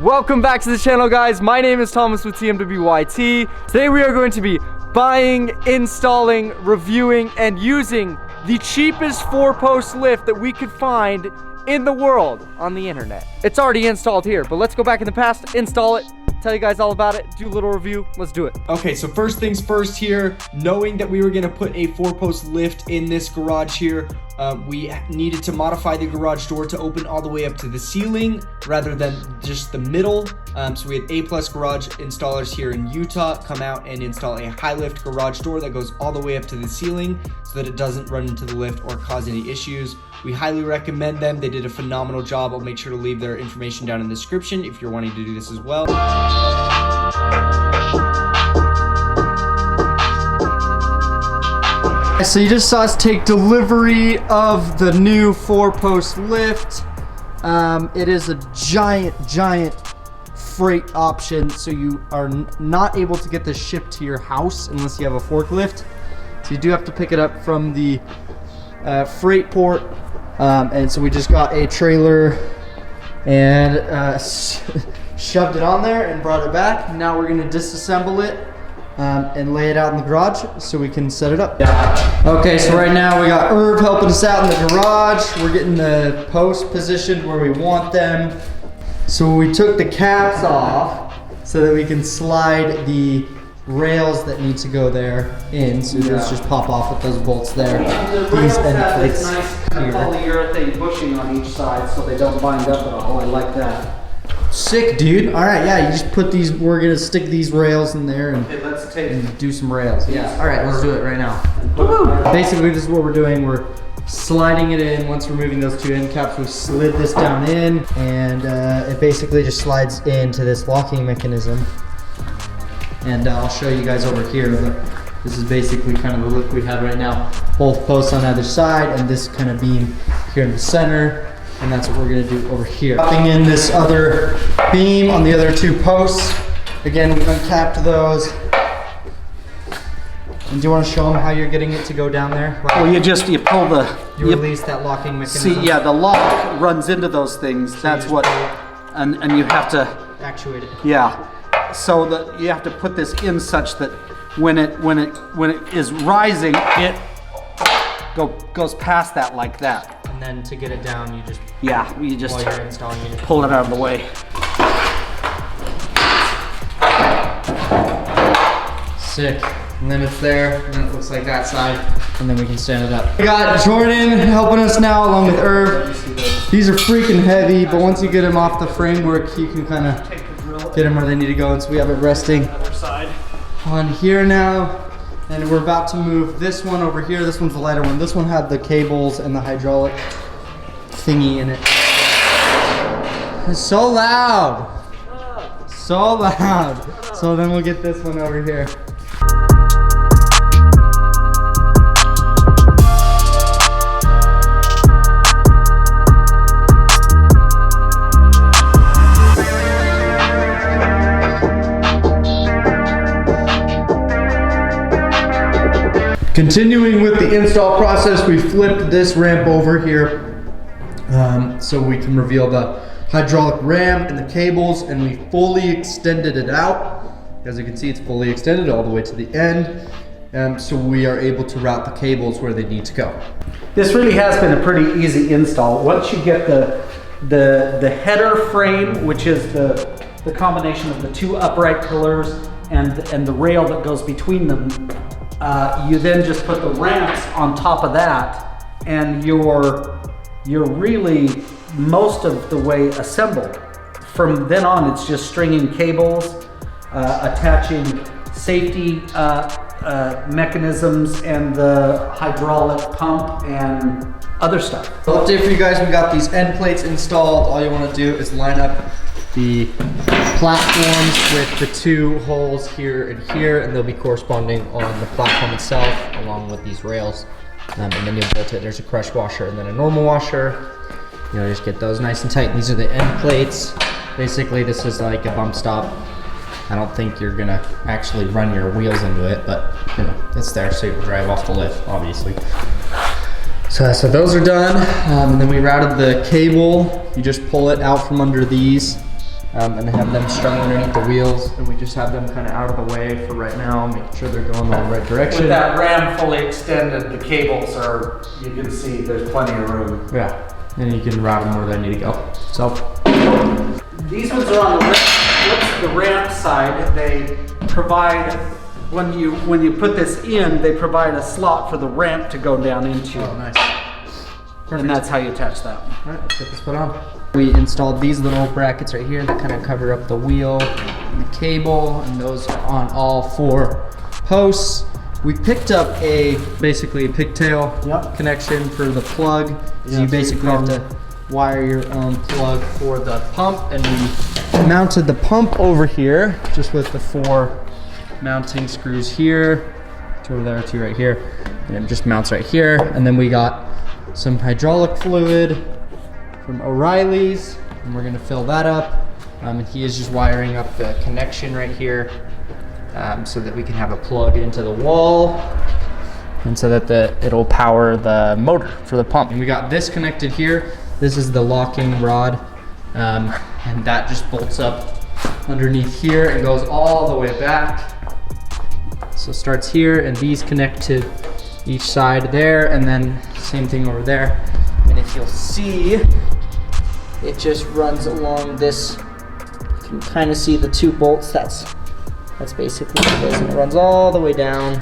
Welcome back to the channel, guys. My name is Thomas with TMWYT. Today we are going to be buying, installing, reviewing, and using the cheapest 4-post lift that we could find in the world on the internet. It's already installed here, but let's go back in the past, install it, tell you guys all about it, do a little review. Let's do it. Okay, so first things first here, knowing that we were gonna put a 4-post lift in this garage here, we needed to modify the garage door to open all the way up to the ceiling rather than just the middle. So we had A+ garage installers here in Utah come out and install a high lift garage door that goes all the way up to the ceiling so that it doesn't run into the lift or cause any issues. We highly recommend them. They did a phenomenal job. I'll make sure to leave their information down in the description if you're wanting to do this as well. So you just saw us take delivery of the new 4-post lift. It is a giant freight option, so you are not able to get this shipped to your house unless you have a forklift. So you do have to pick it up from the freight port. And so we just got a trailer and shoved it on there and brought it back. Now we're gonna disassemble it and lay it out in the garage so we can set it up. Okay, so right now we got Herb helping us out in the garage. We're getting the posts positioned where we want them. So we took the caps off so that we can slide the rails that need to go there in. So those just pop off with those bolts there. These end plates nice kind of polyurethane bushing on each side so they don't bind up at all. I like that. Sick, dude. All right, yeah, you just put these, we're gonna stick these rails in there and, Okay, let's take and do some rails. Yeah. All right, let's do it right now. Basically, this is what we're doing. We're sliding it in. Once removing those two end caps, we slid this down in, and it basically just slides into this locking mechanism. And I'll show you guys over here. This is basically kind of the look we have right now. Both posts on either side, and this kind of beam here in the center. And that's what we're gonna do over here. Popping in this other beam on the other two posts. Again, we uncapped those. And do you want to show them how you're getting it to go down there? Well, you pull the... You release that locking mechanism. See, yeah, the lock runs into those things. So that's what... And you have to... Actuate it. Yeah. So that you have to put this in such that when it is rising, it goes past that like that. And then to get it down, you just while you're installing it, pull it out of the way. Sick. And then it's there, and then it looks like that side, and then we can stand it up. We got Jordan helping us now along with Herb. These are freaking heavy, but once you get them off the framework, you can kind of get them where they need to go. And so we have it resting on here now. And we're about to move this one over here. This one's the lighter one. This one had the cables and the hydraulic thingy in it. It's so loud. So loud. So then we'll get this one over here. Continuing with the install process, we flipped this ramp over here so we can reveal the hydraulic ram and the cables, and we fully extended it out. As you can see, it's fully extended all the way to the end, so we are able to route the cables where they need to go. This really has been a pretty easy install. Once you get the header frame, which is the combination of the two upright pillars and the rail that goes between them, you then just put the ramps on top of that, and you're really most of the way assembled. From then on, it's just stringing cables, attaching safety mechanisms and the hydraulic pump and other stuff. Update for you guys, we got these end plates installed. All you want to do is line up the platforms with the two holes here and here, and they'll be corresponding on the platform itself along with these rails. And then you'll bolt it. There's a crush washer and then a normal washer. You know, just get those nice and tight. These are the end plates. Basically, this is like a bump stop. I don't think you're gonna actually run your wheels into it, but you know, it's there so you can drive off the lift, obviously. So those are done, and then we routed the cable. You just pull it out from under these, and have them strung underneath the wheels, and we just have them kind of out of the way for right now, making sure they're going the right direction. With that ram fully extended, the cables are, you can see there's plenty of room. Yeah, and you can route them where they need to go. So these ones are on the ramp side. They provide, when you put this in, they provide a slot for the ramp to go down into. Oh, nice. Perfect. And that's how you attach that one. All right, let's get this put on. We installed these little brackets right here that kind of cover up the wheel and the cable, and those are on all 4 posts. We picked up basically a pigtail connection for the plug. So you basically have to wire your own plug for the pump, and we mounted the pump over here just with the 4 mounting screws here, 2 over there, 2 right here, and it just mounts right here. And then we got some hydraulic fluid from O'Reilly's, and we're gonna fill that up. And he is just wiring up the connection right here so that we can have a plug into the wall, and so that it'll power the motor for the pump. And we got this connected here. This is the locking rod, and that just bolts up underneath here and goes all the way back. So it starts here, and these connect to each side there, and then same thing over there. And if you'll see, it just runs along this. You can kind of see the 2 bolts. That's basically what it is, and it runs all the way down,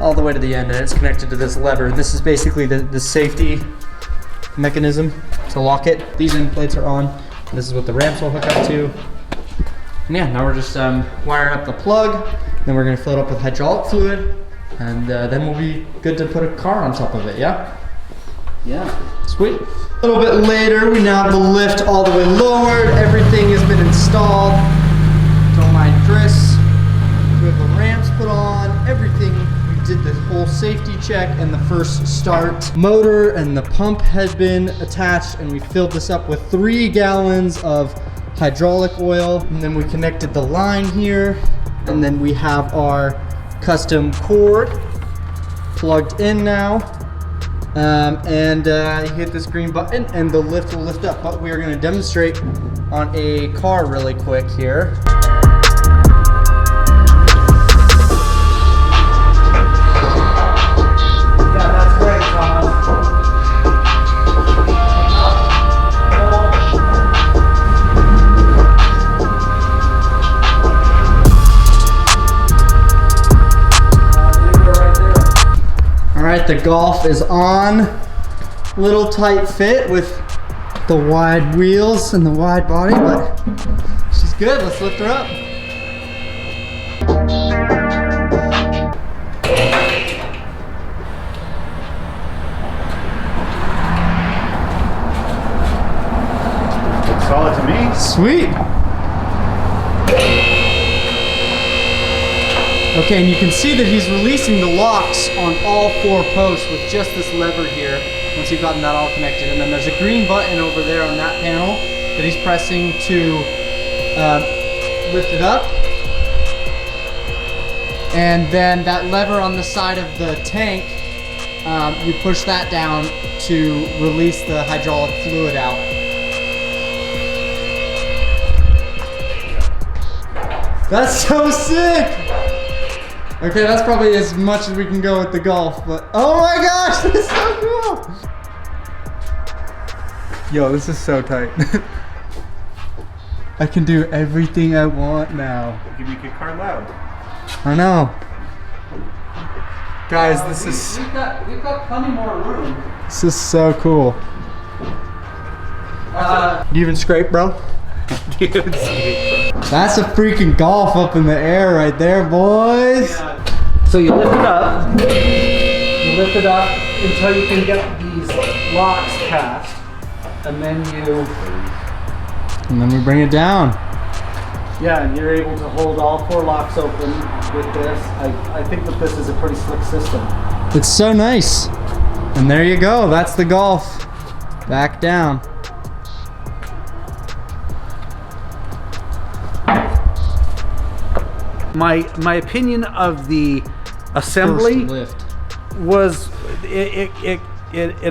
all the way to the end, and it's connected to this lever. This is basically the safety mechanism to lock it. These end plates are on. This is what the ramps will hook up to. And yeah, now we're just wiring up the plug. Then we're gonna fill it up with hydraulic fluid, and then we'll be good to put a car on top of it, yeah? Yeah. Sweet. A little bit later, we now have the lift all the way lowered. Everything has been installed. Don't mind Chris. We have the ramps put on, everything. We did the whole safety check and the first start. Motor and the pump had been attached, and we filled this up with 3 gallons of hydraulic oil. And then we connected the line here. And then we have our custom cord plugged in now. You hit this green button and the lift will lift up. But we are going to demonstrate on a car really quick here. Yeah, that's great, Thomas. Alright, the Golf is on. Little tight fit with the wide wheels and the wide body, but she's good. Let's lift her up. Looks solid to me. Sweet. Okay, and you can see that he's releasing the locks on all 4 posts with just this lever here, once you've gotten that all connected. And then there's a green button over there on that panel that he's pressing to lift it up. And then that lever on the side of the tank, you push that down to release the hydraulic fluid out. That's so sick! Okay, that's probably as much as we can go with the Golf, but oh my gosh, this is so cool! Yo, this is so tight. I can do everything I want now. You can make your car loud. I know. Guys, this is... We've got plenty more room. This is so cool. Do you even scrape, bro? That's a freaking Golf up in the air right there, boys. Yeah. So you lift it up. You lift it up until you can get these locks cast, and then we bring it down. Yeah, and you're able to hold all 4 locks open with this. I think that this is a pretty slick system. It's so nice. And there you go. That's the Golf. Back down. My opinion of the assembly was it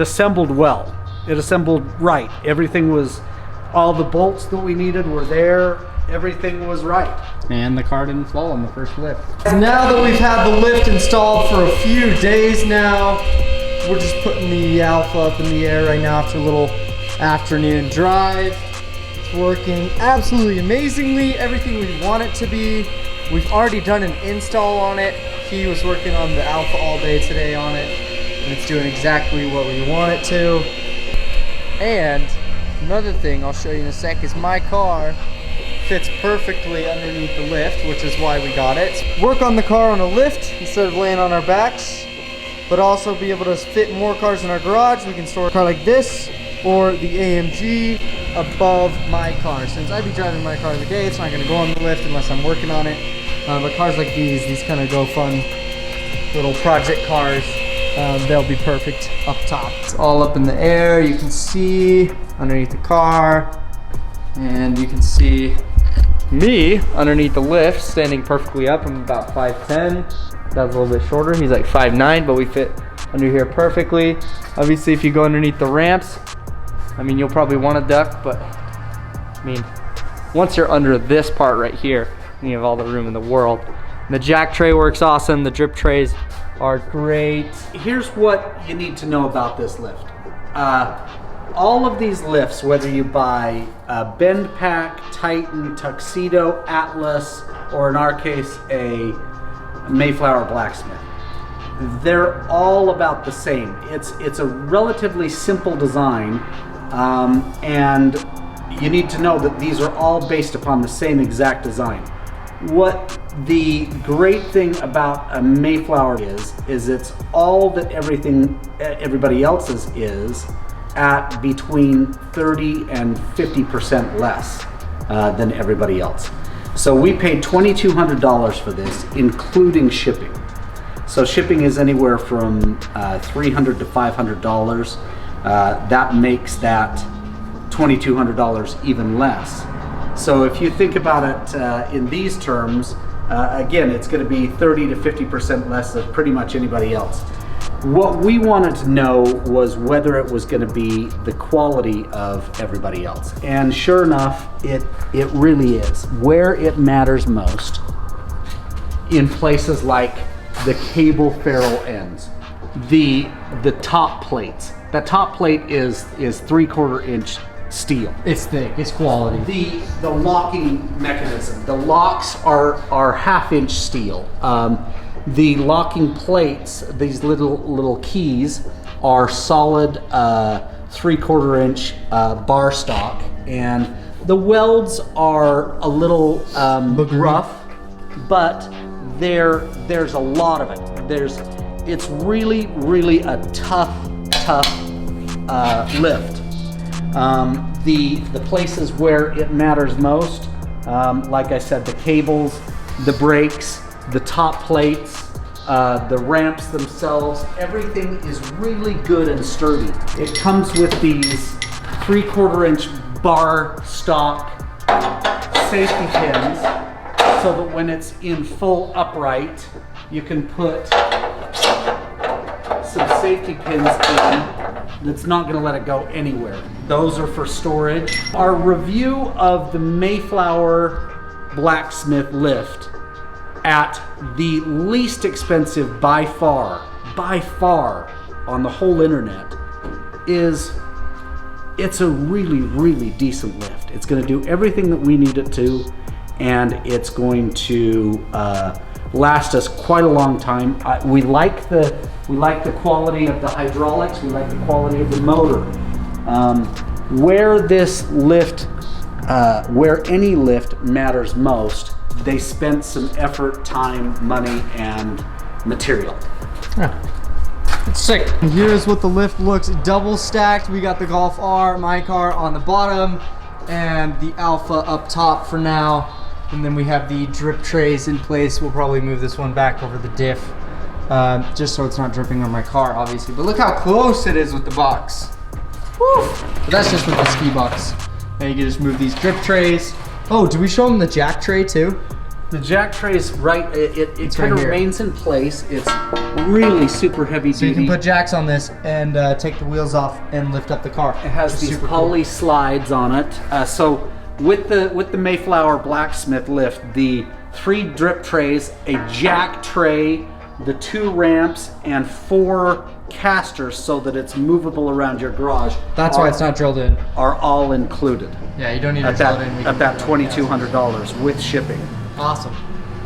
assembled well. It assembled right. Everything was All the bolts that we needed were there. Everything was right. And the car didn't fall on the first lift. Now that we've had the lift installed for a few days now, we're just putting the Alpha up in the air right now after a little afternoon drive. It's working absolutely amazingly, everything we want it to be. We've already done an install on it. He was working on the Alpha all day today on it, and it's doing exactly what we want it to. And another thing I'll show you in a sec is my car fits perfectly underneath the lift, which is why we got it. Work on the car on a lift instead of laying on our backs, but also be able to fit more cars in our garage. We can store a car like this or the AMG above my car. Since I'd be driving my car every day, it's not gonna go on the lift unless I'm working on it. But cars like these kind of go fun little project cars. They'll be perfect up top. It's all up in the air. You can see underneath the car, and you can see me underneath the lift standing perfectly up. I'm about 5'10". That's a little bit shorter. He's like 5'9", but we fit under here perfectly. Obviously, if you go underneath the ramps, I mean, you'll probably want to duck, but I mean, once you're under this part right here, you have all the room in the world. And the jack tray works awesome. The drip trays are great. Here's what you need to know about this lift. All of these lifts, whether you buy a Bend Pack, Titan, Tuxedo, Atlas, or in our case, a Mayflower Blacksmith, they're all about the same. It's a relatively simple design, and you need to know that these are all based upon the same exact design. What the great thing about a Mayflower is it's all that everybody else's is at between 30 and 50% less than everybody else. So we paid $2,200 for this, including shipping. So shipping is anywhere from $300 to $500. That makes that $2,200 even less. So if you think about it in these terms, again, it's going to be 30 to 50% less than pretty much anybody else. What we wanted to know was whether it was going to be the quality of everybody else. And sure enough, it really is. Where it matters most, in places like the cable ferrule ends, the top plates. That top plate is 3/4 inch steel. It's thick, it's quality. The locking mechanism, the locks are 1/2 inch steel. The locking plates, these little keys, are solid 3/4 inch bar stock, and the welds are a little rough, but there's a lot of it. It's really a tough lift. The places where it matters most, like I said, the cables, the brakes, the top plates, the ramps themselves, everything is really good and sturdy. It comes with these 3/4 inch bar stock safety pins, so that when it's in full upright, you can put some safety pins in that's not going to let it go anywhere. Those are for storage. Our review of the Mayflower Blacksmith lift at the least expensive by far on the whole internet it's a really decent lift. It's going to do everything that we need it to, and it's going to last us quite a long time. We like the quality of the hydraulics. We like the quality of the motor. Where this lift, where any lift matters most, they spent some effort, time, money, and material. Yeah. It's sick. Here's what the lift looks double stacked. We got the Golf R, my car, on the bottom, and the Alpha up top for now. And then we have the drip trays in place. We'll probably move this one back over the diff, just so it's not dripping on my car, obviously. But look how close it is with the box. Woo! But that's just with the ski box. And you can just move these drip trays. Oh, did we show them the jack tray too? The jack tray's right. It right kind of here. remains in place. It's really super heavy So you duty. can put jacks on this and take the wheels off and lift up the car. It has these poly slides on it. So with the Mayflower Blacksmith lift, the 3 drip trays, a jack tray, the 2 ramps, and 4 casters so that it's movable around your garage. That's why it's not drilled in. Are all included Yeah, you don't need to at drill that it in. We at can that put it on the $2,200 with shipping. Awesome.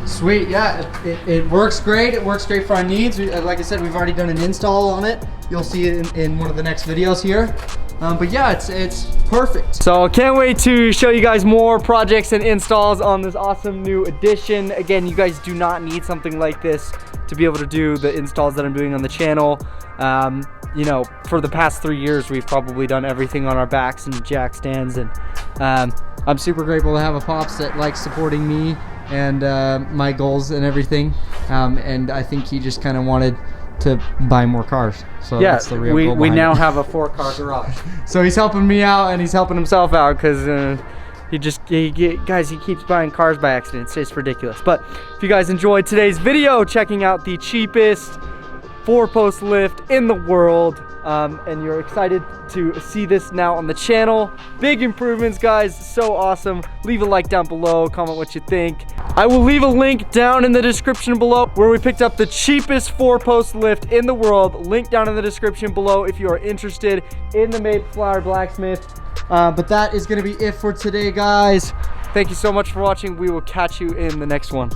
Sweet, yeah, it works great. It works great for our needs. Like I said, we've already done an install on it. You'll see it in one of the next videos here. But yeah, it's perfect. So can't wait to show you guys more projects and installs on this awesome new addition. Again, you guys do not need something like this to be able to do the installs that I'm doing on the channel. You know, for the past 3 years, we've probably done everything on our backs and jack stands, and I'm super grateful to have a pops that likes supporting me and my goals and everything. And I think he just kind of wanted to buy more cars. So Yeah, that's the real goal we behind now it. have a 4-car garage. So he's helping me out and he's helping himself out because guys, he keeps buying cars by accident. It's just ridiculous. But if you guys enjoyed today's video, checking out the cheapest 4-post lift in the world, and you're excited to see this now on the channel, big improvements, guys, so awesome. Leave a like down below, comment what you think. I will leave a link down in the description below where we picked up the cheapest 4-post lift in the world. Link down in the description below if you are interested in the Mayflower Blacksmith. But that is going to be it for today, guys. Thank you so much for watching. We will catch you in the next one.